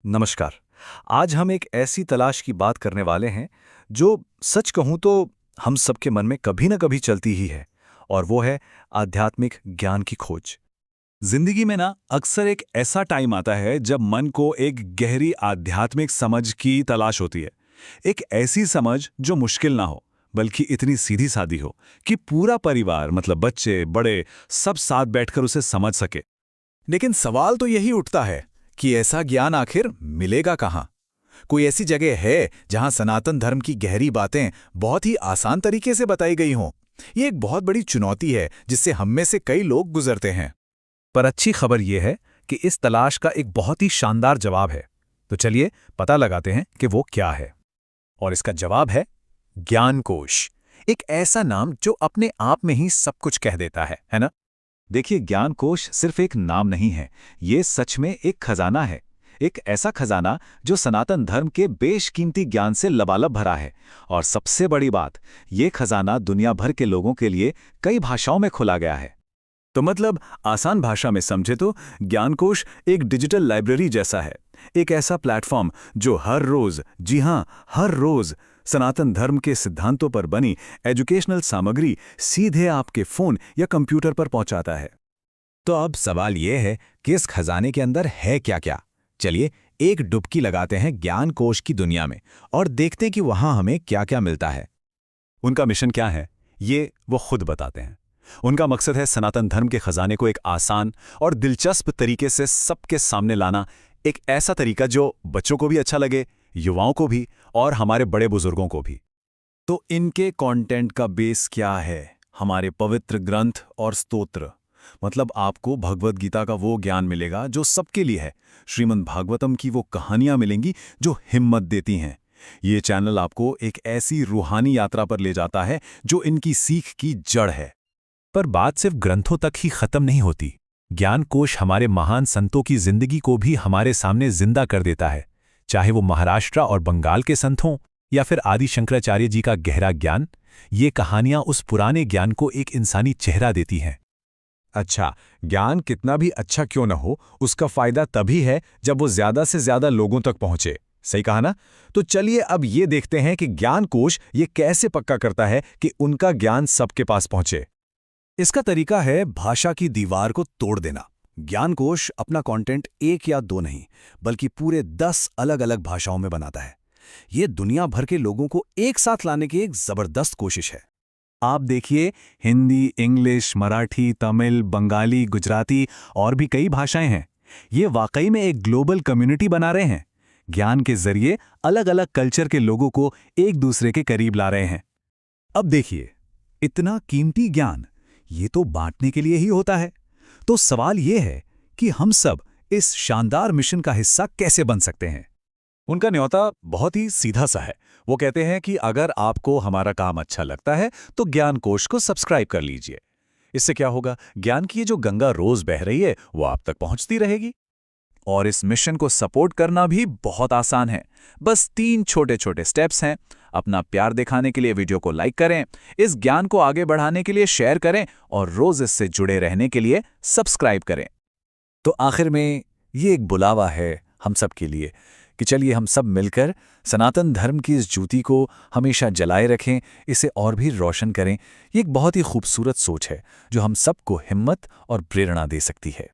नमस्कार। आज हम एक ऐसी तलाश की बात करने वाले हैं जो सच कहूं तो हम सबके मन में कभी न कभी चलती ही है, और वो है आध्यात्मिक ज्ञान की खोज। जिंदगी में ना अक्सर एक ऐसा टाइम आता है जब मन को एक गहरी आध्यात्मिक समझ की तलाश होती है। एक ऐसी समझ जो मुश्किल ना हो, बल्कि इतनी सीधी सादी हो कि पूरा परिवार मतलब बच्चे बड़े सब साथ बैठकर उसे समझ सके। लेकिन सवाल तो यही उठता है कि ऐसा ज्ञान आखिर मिलेगा कहाँ? कोई ऐसी जगह है जहाँ सनातन धर्म की गहरी बातें बहुत ही आसान तरीके से बताई गई हों? ये एक बहुत बड़ी चुनौती है जिससे हम में से कई लोग गुजरते हैं। पर अच्छी खबर यह है कि इस तलाश का एक बहुत ही शानदार जवाब है। तो चलिए पता लगाते हैं कि वो क्या है। और इसका जवाब है ज्ञानकोश। एक ऐसा नाम जो अपने आप में ही सब कुछ कह देता है ना? देखिए, ज्ञानकोश सिर्फ एक नाम नहीं है, ये सच में एक खजाना है। एक ऐसा खजाना जो सनातन धर्म के बेशकीमती ज्ञान से लबालब भरा है। और सबसे बड़ी बात, ये खजाना दुनिया भर के लोगों के लिए कई भाषाओं में खोला गया है। तो मतलब आसान भाषा में समझे तो ज्ञानकोश एक डिजिटल लाइब्रेरी जैसा है। एक ऐसा प्लेटफॉर्म जो हर रोज, जी हां, हर रोज सनातन धर्म के सिद्धांतों पर बनी एजुकेशनल सामग्री सीधे आपके फोन या कंप्यूटर पर पहुंचाता है। तो अब सवाल यह है कि इस खजाने के अंदर है क्या-क्या? चलिए एक डुबकी लगाते हैं ज्ञानकोश की दुनिया में और देखते हैं कि वहां हमें क्या-क्या मिलता है। उनका मिशन क्या है, ये वो खुद बताते हैं। उनका मकसद है सनातन धर्म के खजाने को एक आसान और दिलचस्प तरीके से सबके सामने लाना। एक ऐसा तरीका जो बच्चों को भी अच्छा लगे, युवाओं को भी और हमारे बड़े बुजुर्गों को भी। तो इनके कंटेंट का बेस क्या है? हमारे पवित्र ग्रंथ और स्तोत्र। मतलब आपको भगवद गीता का वो ज्ञान मिलेगा जो सबके लिए है। श्रीमद् भागवतम की वो कहानियां मिलेंगी जो हिम्मत देती हैं। ये चैनल आपको एक ऐसी रूहानी यात्रा पर ले जाता है जो इनकी सीख की जड़ है। पर बात सिर्फ ग्रंथों तक ही खत्म नहीं होती। ज्ञानकोश हमारे महान संतों की जिंदगी को भी हमारे सामने जिंदा कर देता है। चाहे वो महाराष्ट्र और बंगाल के संत हों या फिर आदि शंकराचार्य जी का गहरा ज्ञान, ये कहानियां उस पुराने ज्ञान को एक इंसानी चेहरा देती हैं। अच्छा, ज्ञान कितना भी अच्छा क्यों न हो, उसका फायदा तभी है जब वो ज्यादा से ज्यादा लोगों तक पहुंचे। सही कहा ना? तो चलिए अब ये देखते हैं कि ज्ञानकोश ये कैसे पक्का करता है कि उनका ज्ञान सबके पास पहुंचे। इसका तरीका है भाषा की दीवार को तोड़ देना। ज्ञानकोश अपना कंटेंट एक या दो नहीं, बल्कि पूरे 10 अलग-अलग भाषाओं में बनाता है। ये दुनिया भर के लोगों को एक साथ लाने की एक जबरदस्त कोशिश है। आप देखिए, हिंदी, इंग्लिश, मराठी, तमिल, बंगाली, गुजराती और भी कई भाषाएं हैं। ये वाकई में एक ग्लोबल कम्युनिटी बना रहे हैं। ज्ञान के जरिए अलग अलग कल्चर के लोगों को एक दूसरे के करीब ला रहे हैं। अब देखिए, इतना कीमती ज्ञान ये तो बांटने के लिए ही होता है। तो सवाल ये है कि हम सब इस शानदार मिशन का हिस्सा कैसे बन सकते हैं? उनका न्योता बहुत ही सीधा सा है। वो कहते हैं कि अगर आपको हमारा काम अच्छा लगता है तो ज्ञानकोश को सब्सक्राइब कर लीजिए। इससे क्या होगा, ज्ञान की ये जो गंगा रोज बह रही है वो आप तक पहुंचती रहेगी। और इस मिशन को सपोर्ट करना भी बहुत आसान है। बस 3 छोटे-छोटे स्टेप्स हैं। अपना प्यार दिखाने के लिए वीडियो को लाइक करें, इस ज्ञान को आगे बढ़ाने के लिए शेयर करें और रोज इससे जुड़े रहने के लिए सब्सक्राइब करें। तो आखिर में ये एक बुलावा है हम सब के लिए कि चलिए हम सब मिलकर सनातन धर्म की इस ज्योति को हमेशा जलाए रखें, इसे और भी रोशन करें। ये एक बहुत ही खूबसूरत सोच है जो हम सबको हिम्मत और प्रेरणा दे सकती है।